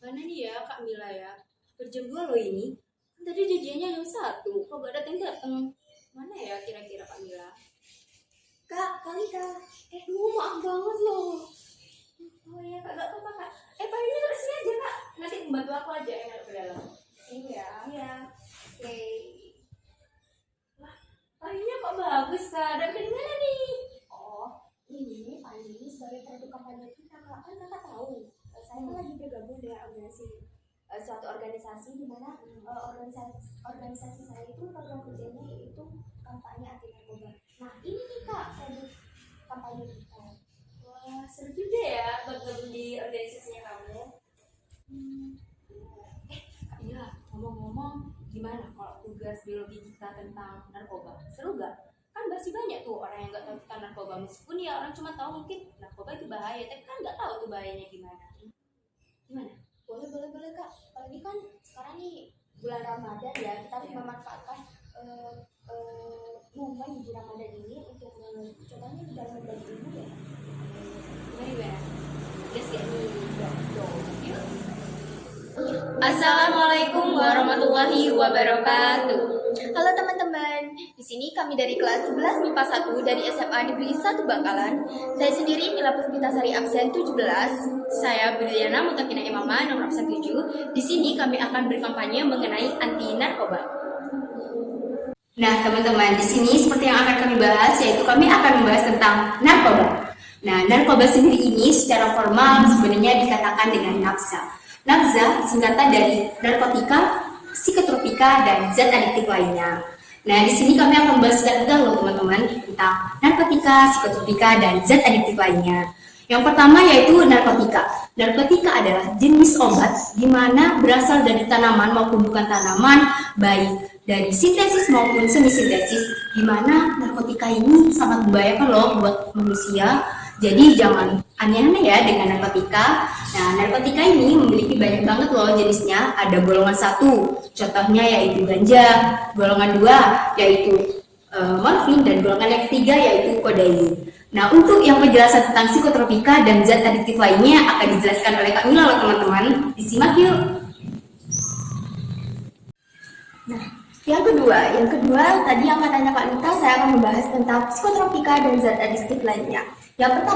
Mana nih ya Kak Mila ya? Berjam 2 loh ini. Kan tadi janjiannya jam 1. Kok gak datang-datang? Mana ya kira-kira Kak Mila? Kak Mila. Maaf banget loh. Oh iya Kak, gak apa-apa Kak. Pak ini ke sini aja Kak. Nanti membantu aku aja yang ada ke dalam. Sini ya. Iya. Oke. Wah, payungnya kok bagus Kak. Dan dari mana nih? Oh, ini payung ini sebagai produk kampanye kita Kak. Kan Kakak tahu. Saya kan lagi bergabung dengan suatu organisasi di mana organisasi saya itu program kerjanya yaitu kampanye anti narkoba. Nah ini nih Kak produk kampanye kita. Wah seru juga ya bergabung di organisasinya kamu. Kak Ila, ngomong-ngomong gimana kalau tugas biologi kita tentang narkoba? Seru gak? Kan masih banyak tuh orang yang gak tahu tentang narkoba, meskipun ya orang cuma tahu mungkin narkoba itu bahaya, tapi kan gak tahu tuh bahayanya gimana. Gimana? Boleh Kak. Apalagi kan sekarang nih bulan Ramadan ya, kita harus memanfaatkan momen di Ramadan ini untuk contohnya dalam berbagi ilmu ya. Gimana? Yes ya nih. Yuk. Assalamualaikum warahmatullahi wabarakatuh. Halo teman-teman, di sini kami dari kelas 11 MIPA 1 dari SMA Negeri 1 Bangkalan. Saya sendiri Mila Puspitasari absen 17. Saya Briliana Mutakina Imama nomor absen 7. Di sini kami akan berkampanye mengenai anti narkoba. Nah, teman-teman, di sini seperti yang akan kami bahas yaitu kami akan membahas tentang narkoba. Nah, narkoba sendiri ini secara formal sebenarnya dikatakan dengan nafsa. Nafza singkatan dari narkotika, psikotropika, dan zat adiktif lainnya. Nah, di sini kami akan membahas secara detail loh teman-teman tentang narkotika, psikotropika, dan zat adiktif lainnya. Yang pertama yaitu narkotika. Narkotika adalah jenis obat di mana berasal dari tanaman maupun bukan tanaman, baik dari sintesis maupun semi sintesis, di mana narkotika ini sangat membahayakan loh buat manusia. Jadi jangan aneh-aneh ya dengan narkotika. Nah, narkotika ini memiliki banyak banget loh jenisnya. Ada golongan 1, contohnya yaitu ganja. Golongan 2 yaitu morfin, dan golongan yang ketiga yaitu kodein. Nah, untuk yang penjelasan tentang psikotropika dan zat adiktif lainnya akan dijelaskan oleh Kak Mila loh teman-teman. Disimak yuk. Nah, yang kedua tadi yang katanya Kak Nita, saya akan membahas tentang psikotropika dan zat adiktif lainnya. Yang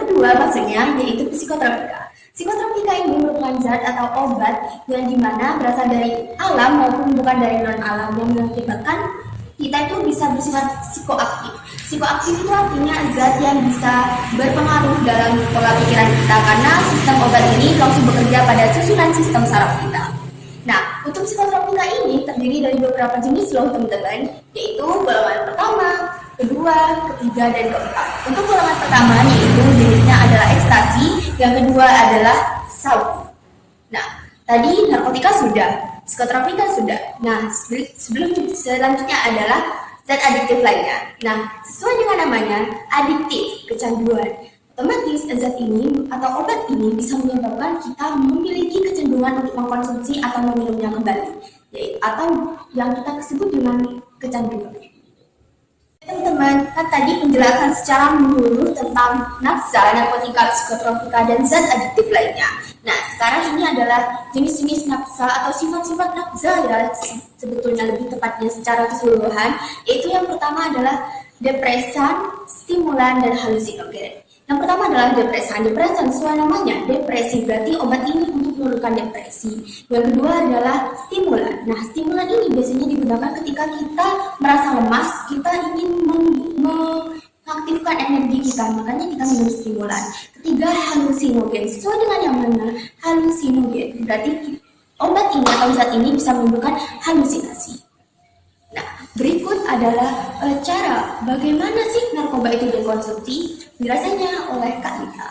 kedua maksudnya yaitu psikotropika. Psikotropika ini merupakan zat atau obat yang dimana berasal dari alam maupun bukan dari non alam, yang mengakibatkan kita itu bisa bersifat psikoaktif. Psikoaktif itu artinya zat yang bisa berpengaruh dalam pola pikiran kita karena sistem obat ini langsung bekerja pada susunan sistem saraf kita. Nah, untuk psikotropika ini terdiri dari beberapa jenis loh teman-teman, yaitu golongan pertama, kedua, ketiga, dan keempat. Untuk golongan pertama yaitu jenisnya adalah ekstasi, yang kedua adalah sabu. Nah, tadi narkotika sudah, psikotropika sudah. Nah, selanjutnya adalah zat adiktif lainnya. Nah, sesuai dengan namanya, adiktif, kecanduan. Otomatis zat ini atau obat ini bisa menyebabkan kita memiliki kecenderungan untuk mengkonsumsi atau meminumnya kembali, atau yang kita sebut dengan kecanduan. Teman-teman, kan tadi penjelasan secara menyeluruh tentang nafsa, narkotika, psikotropika, dan zat adiktif lainnya. Nah, sekarang ini adalah jenis-jenis nafsa atau sifat-sifat nafsa ya, sebetulnya lebih tepatnya secara keseluruhan, yaitu yang pertama adalah depresan, stimulan, dan halusinogen. Yang pertama adalah depresan. Depresan sesuai namanya, depresi, berarti obat ini untuk menurunkan depresi. Yang kedua adalah stimulan. Nah, stimulan ini biasanya digunakan ketika kita merasa lemas, kita ingin mengaktifkan energi kita, makanya kita minum stimulan. Ketiga, halusinogen. Sesuai dengan yang mana? Halusinogen. Berarti obat ini atau zat ini bisa menimbulkan halusinasi. Nah, berikut adalah cara bagaimana sih narkoba itu dikonsumsi, dirasanya oleh Kak Nita.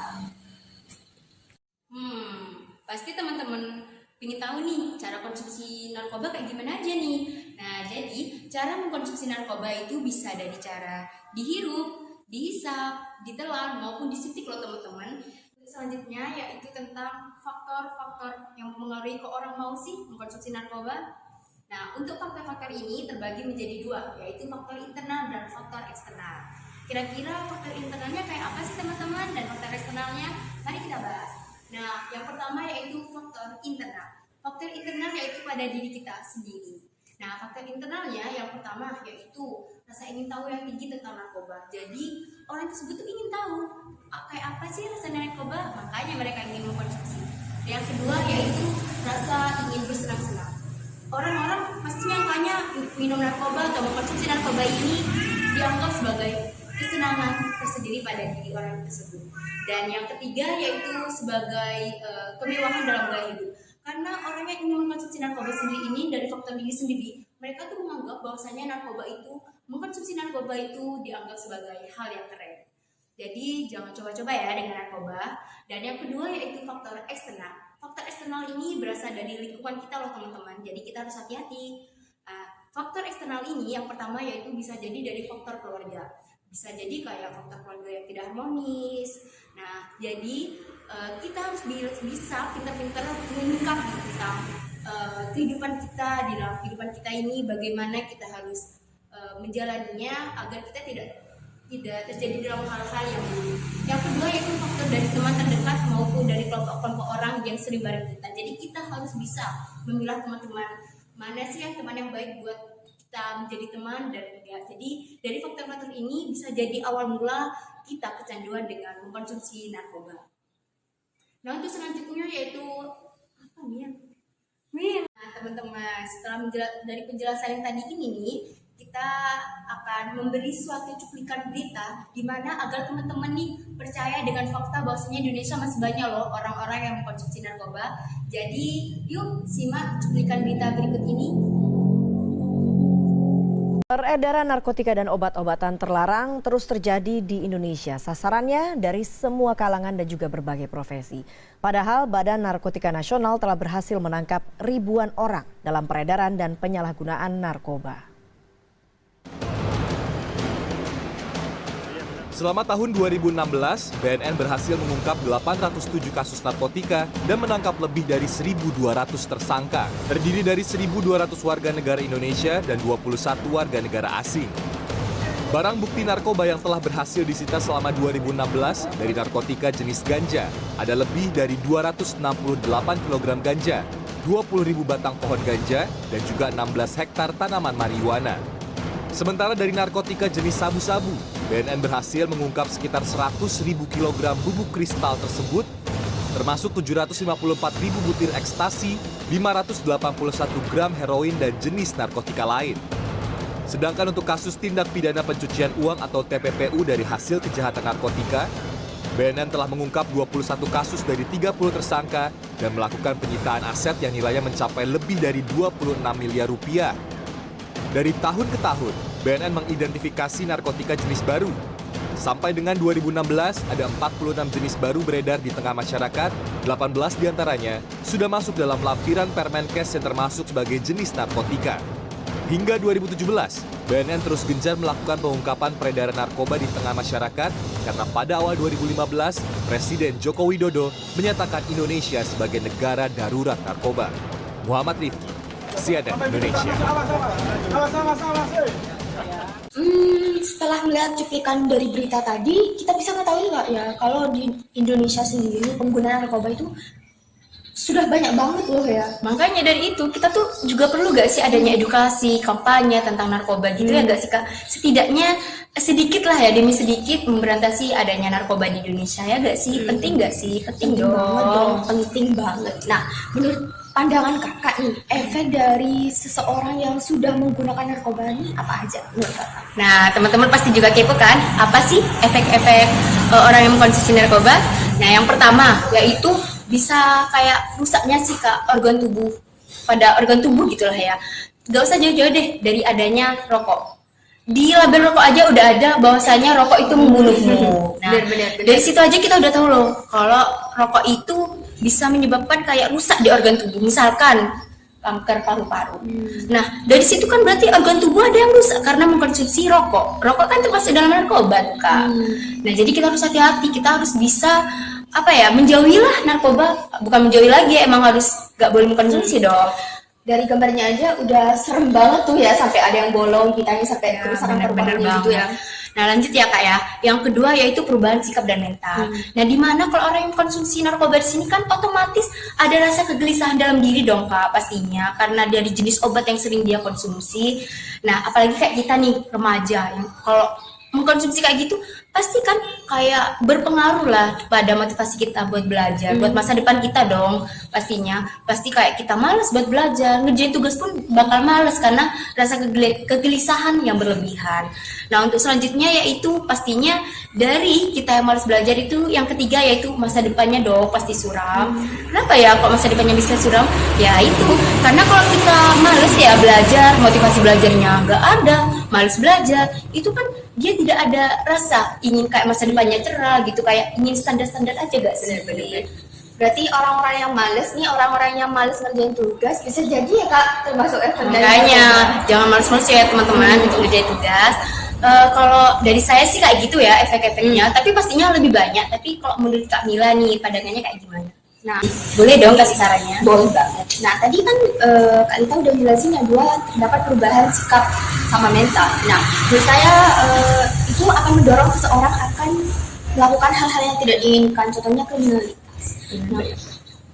Pasti teman-teman ingin tahu nih cara konsumsi narkoba kayak gimana aja nih. Nah, jadi cara mengkonsumsi narkoba itu bisa dari cara dihirup, dihisap, ditelan, maupun disuntik loh teman-teman. Selanjutnya yaitu tentang faktor-faktor yang mempengaruhi ke orang mau sih mengkonsumsi narkoba. Nah, untuk faktor-faktor ini terbagi menjadi dua, yaitu faktor internal dan faktor eksternal. Kira-kira faktor internalnya kayak apa sih teman-teman, dan faktor eksternalnya? Mari kita bahas. Nah, yang pertama yaitu faktor internal. Faktor internal yaitu pada diri kita sendiri. Nah, faktor internalnya yang pertama yaitu rasa ingin tahu yang tinggi tentang narkoba. Jadi, orang tersebut tuh ingin tahu kayak apa sih rasa narkoba, makanya mereka ingin mengkonsumsi. Yang kedua yaitu rasa ingin bersenang-senang. Orang-orang pasti nyangkanya minum narkoba atau mengkonsumsi narkoba ini dianggap sebagai kesenangan tersendiri pada diri orang tersebut. Dan yang ketiga yaitu sebagai kemewahan dalam gaya hidup. Karena orang yang ingin mengkonsumsi narkoba sendiri ini dari faktor diri sendiri, mereka tuh menganggap bahwasanya mengkonsumsi narkoba itu dianggap sebagai hal yang keren. Jadi jangan coba-coba ya dengan narkoba. Dan yang kedua yaitu faktor eksternal. Faktor eksternal ini berasal dari lingkungan kita loh teman-teman. Jadi kita harus hati-hati. Faktor eksternal ini yang pertama yaitu bisa jadi dari faktor keluarga. Bisa jadi kayak faktor keluarga yang tidak harmonis. Nah, jadi kita harus bisa pintar-pintar menyikapi tentang kehidupan kita di dalam kehidupan kita ini, bagaimana kita harus menjalaninya agar kita tidak terjadi dalam hal-hal yang buruk. Yang kedua yaitu faktor dari teman terdekat maupun dari kelompok-kelompok orang yang sering bareng kita. Jadi kita harus bisa memilah teman-teman mana sih yang teman yang baik buat kita menjadi teman dan enggak. Jadi dari faktor-faktor ini bisa jadi awal mula kita kecanduan dengan mengkonsumsi narkoba. Nah, untuk selanjutnya yaitu apa nih? Nah, teman-teman, setelah dari penjelasan yang tadi ini nih, kita akan memberi suatu cuplikan berita di mana agar teman-teman nih percaya dengan fakta bahwasanya Indonesia masih banyak loh orang-orang yang mengkonsumsi narkoba. Jadi, yuk simak cuplikan berita berikut ini. Peredaran narkotika dan obat-obatan terlarang terus terjadi di Indonesia. Sasarannya dari semua kalangan dan juga berbagai profesi. Padahal Badan Narkotika Nasional telah berhasil menangkap ribuan orang dalam peredaran dan penyalahgunaan narkoba. Selama tahun 2016, BNN berhasil mengungkap 807 kasus narkotika dan menangkap lebih dari 1.200 tersangka. Terdiri dari 1.200 warga negara Indonesia dan 21 warga negara asing. Barang bukti narkoba yang telah berhasil disita selama 2016 dari narkotika jenis ganja ada lebih dari 268 kg ganja, 20.000 batang pohon ganja, dan juga 16 hektar tanaman marijuana. Sementara dari narkotika jenis sabu-sabu, BNN berhasil mengungkap sekitar 100.000 kg bubuk kristal tersebut, termasuk 754.000 butir ekstasi, 581 gram heroin dan jenis narkotika lain. Sedangkan untuk kasus tindak pidana pencucian uang atau TPPU dari hasil kejahatan narkotika, BNN telah mengungkap 21 kasus dari 30 tersangka dan melakukan penyitaan aset yang nilainya mencapai lebih dari 26 miliar rupiah. Dari tahun ke tahun, BNN mengidentifikasi narkotika jenis baru. Sampai dengan 2016, ada 46 jenis baru beredar di tengah masyarakat, 18 diantaranya sudah masuk dalam lampiran Permenkes yang termasuk sebagai jenis narkotika. Hingga 2017, BNN terus gencar melakukan pengungkapan peredaran narkoba di tengah masyarakat karena pada awal 2015, Presiden Joko Widodo menyatakan Indonesia sebagai negara darurat narkoba. Muhammad Rifki, CNN Indonesia. Setelah melihat cuplikan dari berita tadi, kita bisa mengetahui nggak ya kalau di Indonesia sendiri penggunaan narkoba itu sudah banyak banget loh ya. Makanya dari itu kita tuh juga perlu gak sih adanya edukasi, kampanye tentang narkoba gitu ya gak sih Kak? Setidaknya sedikit lah ya demi sedikit memberantasi adanya narkoba di Indonesia ya gak sih? Penting gak sih? Penting dong. Penting banget. Nah, menurut pandangan kakak nih, efek dari seseorang yang sudah menggunakan narkoba ini apa aja menurut kakak? Nah, teman-teman pasti juga kepo kan? Apa sih efek-efek orang yang mengkonsumsi narkoba? Nah, yang pertama yaitu bisa kayak rusaknya sih Kak organ tubuh, pada organ tubuh gitu lah ya. Gak usah jauh-jauh deh dari adanya rokok. Di label rokok aja udah ada bahwasanya rokok itu membunuhmu. Nah, dari situ aja kita udah tahu loh kalau rokok itu bisa menyebabkan kayak rusak di organ tubuh, misalkan kanker paru-paru. Nah, dari situ kan berarti organ tubuh ada yang rusak karena mengkonsumsi rokok. Rokok kan termasuk dalam narkoba, Kak. Nah, jadi kita harus hati-hati, kita harus bisa menjauhilah narkoba, bukan menjauhi lagi, emang harus gak boleh mengkonsumsi dong. Dari gambarnya aja udah serem banget tuh ya, sampai ada yang bolong, kitanya sampai kerusakan paru-parunya gitu ya. Nah lanjut ya kak ya, yang kedua yaitu perubahan sikap dan mental. Nah di mana kalau orang yang konsumsi narkoba di sini kan otomatis ada rasa kegelisahan dalam diri dong kak pastinya, karena dari jenis obat yang sering dia konsumsi. Nah apalagi kayak kita nih remaja yang kalau mengkonsumsi kayak gitu pasti kan kayak berpengaruh lah pada motivasi kita buat belajar, buat masa depan kita dong pastinya. Pasti kayak kita malas buat belajar, ngerjain tugas pun bakal malas karena rasa kegelisahan yang berlebihan. Nah untuk selanjutnya yaitu pastinya dari kita yang malas belajar itu yang ketiga yaitu masa depannya dong pasti suram. Kenapa ya kok masa depannya bisa suram? Ya itu karena kalau kita malas ya belajar, motivasi belajarnya nggak ada, malas belajar, itu kan dia tidak ada rasa ingin kayak masa depannya cerah gitu, kayak ingin standar-standar aja gak sih? Bener-bener. Berarti orang-orang yang males nih, orang-orang yang males ngerjain tugas bisa jadi ya kak termasuk efek dari Makanya narkoba. jangan males-males ya teman-teman untuk ngerjain tugas. Kalau dari saya sih kayak gitu ya efek-efeknya, tapi pastinya lebih banyak. Tapi kalau menurut Kak Mila nih pandangannya kayak gimana? Nah, Boleh dong kasih sarannya. boleh banget. Nah, tadi kan Kak Lita udah jelasin ya dua terdapat perubahan sikap sama mental. Nah, menurut saya itu akan mendorong seseorang akan melakukan hal-hal yang tidak diinginkan. Contohnya kriminalitas. Nah,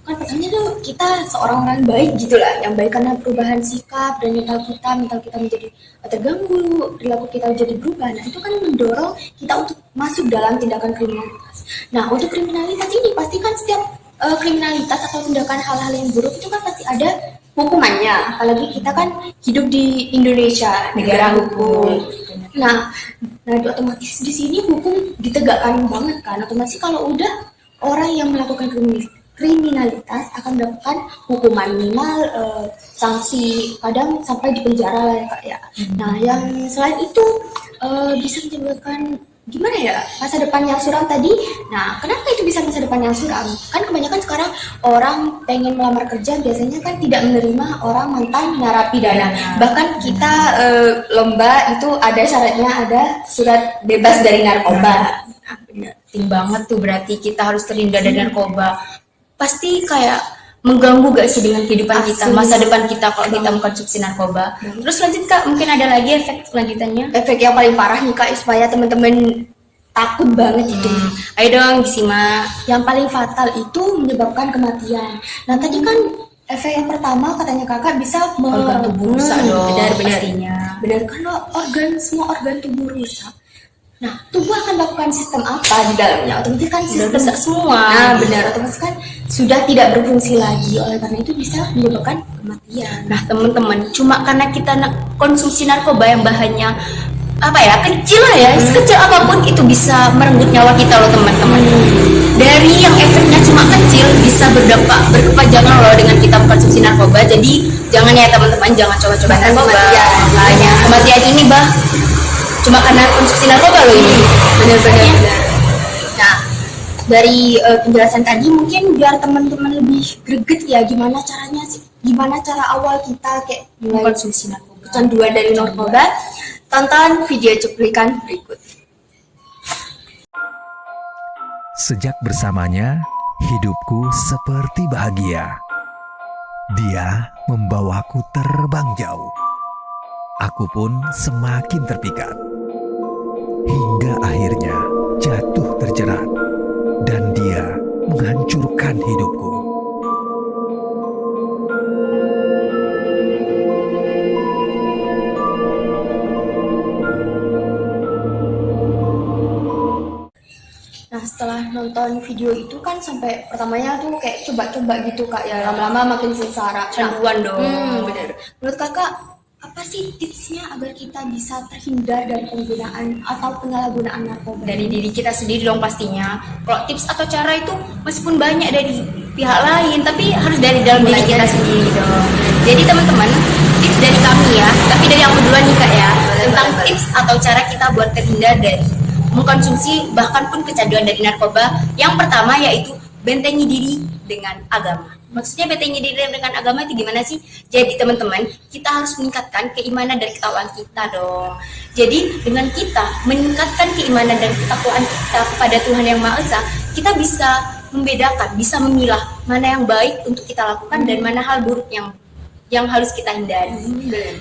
kan pertamanya tuh kita seorang orang baik gitulah, yang baik karena perubahan sikap dan mental kita menjadi terganggu, perilaku kita jadi berubah. Nah, itu kan mendorong kita untuk masuk dalam tindakan kriminalitas. Nah, untuk kriminalitas ini pasti kan setiap kriminalitas atau tindakan hal-hal yang buruk itu kan pasti ada hukumannya. Apalagi kita kan hidup di Indonesia, negara hukum. Nah, itu otomatis di sini hukum ditegakkan banget kan. Otomatis kalau udah orang yang melakukan kriminalitas akan mendapatkan hukuman minimal, sanksi kadang sampai di penjara lah ya kak ya. Nah, yang selain itu bisa menyebabkan gimana ya masa depan yang suram tadi. Nah, kenapa itu bisa masa depan yang suram? Kan kebanyakan sekarang orang pengen melamar kerja biasanya kan tidak menerima orang mantan narapidana. Bahkan kita lomba itu ada syaratnya, ada surat bebas dari narkoba. Nah, bener. Penting banget tuh berarti kita harus terhindar dari narkoba. Pasti kayak mengganggu gak sih dengan kehidupan kita, masa depan kita kalau kita mengkonsumsi narkoba. Terus lanjut kak, mungkin ada lagi efek selanjutnya? Efek yang paling parah nih kak, supaya teman-teman takut banget itu. Ayo dong disimak. Yang paling fatal itu menyebabkan kematian. Nah tadi kan efek yang pertama katanya kakak bisa Organ tubuh rusak dong, benar-benar pastinya. benar kan semua organ tubuh rusak. Nah, tubuh akan melakukan sistem apa di dalamnya? Otomatis kan sistem rusak semua. Nah, benar, otomatis kan sudah tidak berfungsi lagi. Oleh karena itu bisa menyebabkan kematian. Nah teman-teman, cuma karena kita konsumsi narkoba yang bahannya apa ya kecil lah ya, sekecil apapun itu bisa merenggut nyawa kita loh teman-teman. Dari yang efeknya cuma kecil bisa berdampak berkepanjangan loh dengan kita mengkonsumsi narkoba. Jadi jangan ya teman-teman, jangan coba-coba narkoba. Kematian ini cuma karena konsumsi narkoba loh ini. Benar-benar. Nah, dari penjelasan tadi mungkin biar teman-teman lebih greget ya gimana caranya sih, gimana cara awal kita kayak mulai Mengkonsumsi narkoba. kecanduan dari narkoba. Tonton video cuplikan berikut. Sejak bersamanya, hidupku seperti bahagia. Dia membawaku terbang jauh. Aku pun semakin terpikat. Hingga akhirnya jatuh terjerat. Dan dia menghancurkan hidupku. Nah setelah nonton video itu kan sampai pertamanya tuh kayak coba-coba gitu kak ya, lama-lama makin sengsara. Canduan dong. Bener. Menurut kakak apa sih tipsnya agar kita bisa terhindar dari penggunaan atau penyalahgunaan narkoba? Dari diri kita sendiri dong pastinya. Kalau tips atau cara itu meskipun banyak dari pihak lain, tapi harus dari dalam diri kita sendiri dong. Jadi teman-teman, tips dari kami ya, tapi dari aku duluan nih kak ya, tentang tips atau cara kita buat terhindar dari mengkonsumsi bahkan pun kecanduan dari narkoba. Yang pertama yaitu bentengi diri dengan agama. Maksudnya bentengi diri dengan agama itu gimana sih? Jadi teman-teman, kita harus meningkatkan keimanan dan ketakwaan kita dong. Jadi dengan kita meningkatkan keimanan dan ketakwaan kita kepada Tuhan Yang Maha Esa, kita bisa membedakan, bisa memilah mana yang baik untuk kita lakukan dan mana hal buruk yang yang harus kita hindari.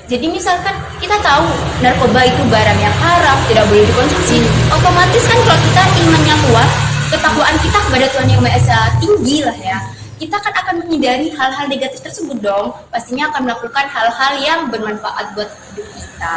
Jadi misalkan kita tahu narkoba itu barang yang haram, tidak boleh dikonsumsi, otomatis kan kalau kita imannya kuat, ketakwaan kita kepada Tuhan Yang Maha Esa tinggi lah ya, kita kan akan menghindari hal-hal negatif tersebut dong. Pastinya akan melakukan hal-hal yang bermanfaat buat hidup kita.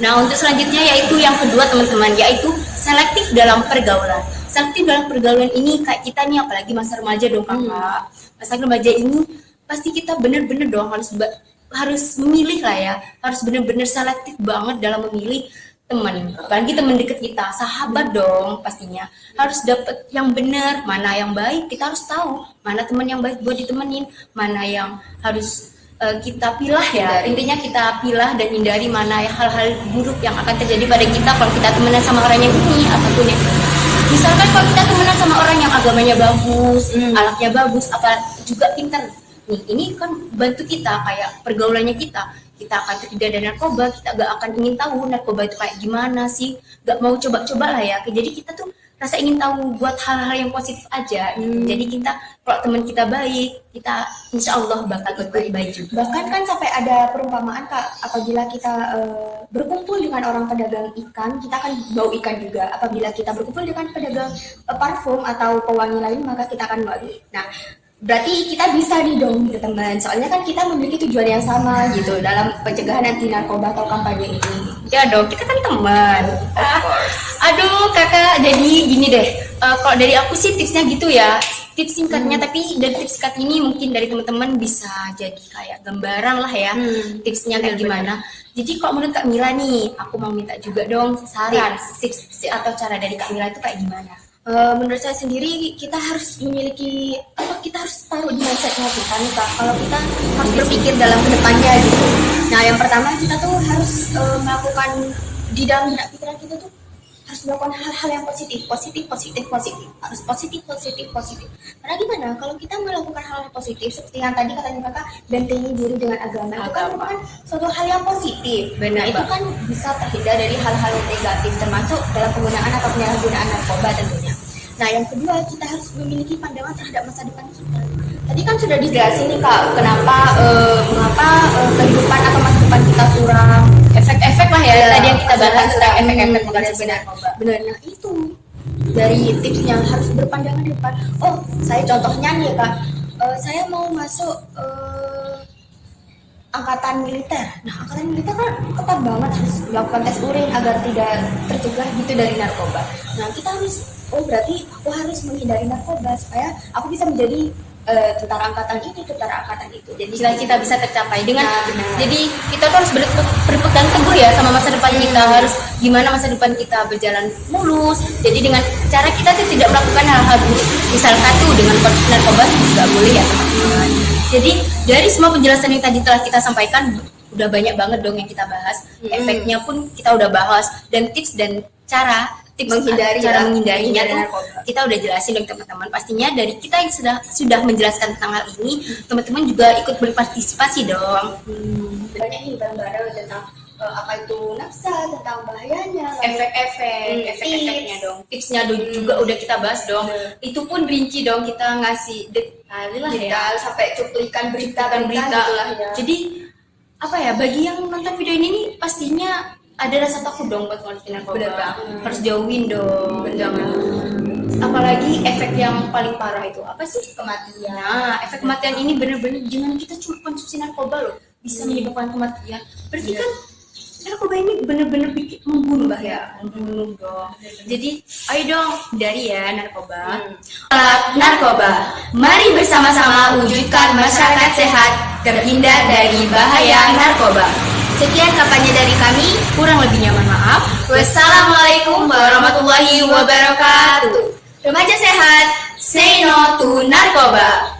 Nah, untuk selanjutnya yaitu yang kedua teman-teman, yaitu selektif dalam pergaulan. Selektif dalam pergaulan ini kayak kita nih, apalagi masa remaja dong kakak. Masa remaja ini pasti kita bener-bener dong harus memilih lah ya, harus bener-bener selektif banget dalam memilih teman, apalagi teman deket kita, sahabat dong pastinya harus dapet yang benar, mana yang baik kita harus tahu, mana teman yang baik buat ditemenin, mana yang harus kita pilah ya, intinya kita pilah dan hindari mana hal-hal buruk yang akan terjadi pada kita kalau kita temenan sama orang yang ini ataupun yang ini. Misalkan kalau kita temenan sama orang yang agamanya bagus, akhlaknya bagus, apa juga pintar. Nih, ini kan bantu kita kayak pergaulannya kita akan terhindar dari narkoba, kita gak akan ingin tahu narkoba itu kayak gimana sih, gak mau coba-coba lah ya. Jadi kita tuh rasa ingin tahu buat hal-hal yang positif aja. Jadi kita kalau teman kita baik, kita insya Allah bakal baik juga. Bahkan kan sampai ada perumpamaan Kak, apabila kita berkumpul dengan orang pedagang ikan, kita akan bau ikan juga. Apabila kita berkumpul dengan pedagang parfum atau pewangi lain, maka kita akan wangi. Nah, berarti kita bisa nih dong gitu teman, soalnya kan kita memiliki tujuan yang sama gitu dalam pencegahan anti narkoba atau kampanye ini. Ya dong, kita kan teman. Aduh kakak, jadi gini deh, kalau dari aku sih tipsnya gitu ya, tips singkatnya. Tapi dari tips singkat ini mungkin dari teman-teman bisa jadi kayak gambaran lah ya, tipsnya kayak gimana. Jadi kalau menurut Kak Mila nih, aku mau minta juga dong saran, tips atau cara dari Kak Mila itu kayak gimana? Menurut saya sendiri kita harus memiliki kita harus taruh di mindsetnya kita nih Kak, kalau kita harus berpikir dalam kedepannya gitu. Nah yang pertama kita tuh harus melakukan di dalam benak pikiran kita tuh harus melakukan hal-hal yang positif, harus positif. Karena gimana kalau kita melakukan hal yang positif seperti yang tadi katanya Kakak, bentengi diri dengan agama. Itu kan merupakan suatu hal yang positif. Benar, itu kan bisa terhindar dari hal-hal yang negatif, termasuk dalam penggunaan atau penyalahgunaan narkoba tentunya. Nah, yang kedua, kita harus memiliki pandangan terhadap masa depan kita. Tadi kan sudah dijelasin nih Kak, mengapa kehidupan atau masa depan kita suram, Efek-efek lah ya, tadi yang kita bahas tentang efek-efek konsumsi narkoba. Benar, nah itu dari tipsnya harus berpandangan di depan. Oh, saya contohnya nih Kak, saya mau masuk angkatan militer. Nah, angkatan militer kan ketat banget, harus melakukan tes urin agar tidak tercegah gitu dari narkoba. Nah, kita harus, berarti aku harus menghindari narkoba supaya aku bisa menjadi tentara angkatan ini, tentara angkatan itu. Jadi cita-cita bisa tercapai dengan jadi kita tuh harus berpegang teguh ya sama masa depan kita, harus gimana masa depan kita berjalan mulus. Jadi dengan cara kita tuh tidak melakukan hal-hal buruk, misalkan tuh dengan konsumsi narkoba juga boleh ya teman-teman. Jadi dari semua penjelasan yang tadi telah kita sampaikan, udah banyak banget dong yang kita bahas, efeknya pun kita udah bahas, dan tips dan cara menghindarinya tuh kita udah jelasin dong teman-teman. Pastinya dari kita yang sudah menjelaskan tentang hal ini, teman-teman juga ikut berpartisipasi dong. Banyak nih barang-barang tentang apa itu nafsa, tentang bahayanya, efek-efeknya dong, tipsnya juga udah kita bahas dong. Itu pun rinci dong, kita ngasih detail sampai cuplikan berita gitulah ya. Jadi apa ya, bagi yang nonton video ini nih pastinya ada rasa takut dong buat konsumsi narkoba, harus jauhin dong. Apalagi efek yang paling parah itu apa sih? Kematian. Nah, efek kematian ini bener-bener jangan kita cuma konsumsi narkoba loh, bisa menyebabkan kematian. Berarti kan narkoba ini bener-bener membunuh dong. Jadi ayo dong hindari ya narkoba. Narkoba, mari bersama-sama wujudkan masyarakat sehat, terhindar dari bahaya narkoba. Sekian kampanye dari kami, kurang lebihnya mohon maaf. Wassalamualaikum warahmatullahi wabarakatuh. Remaja sehat, say no to narkoba.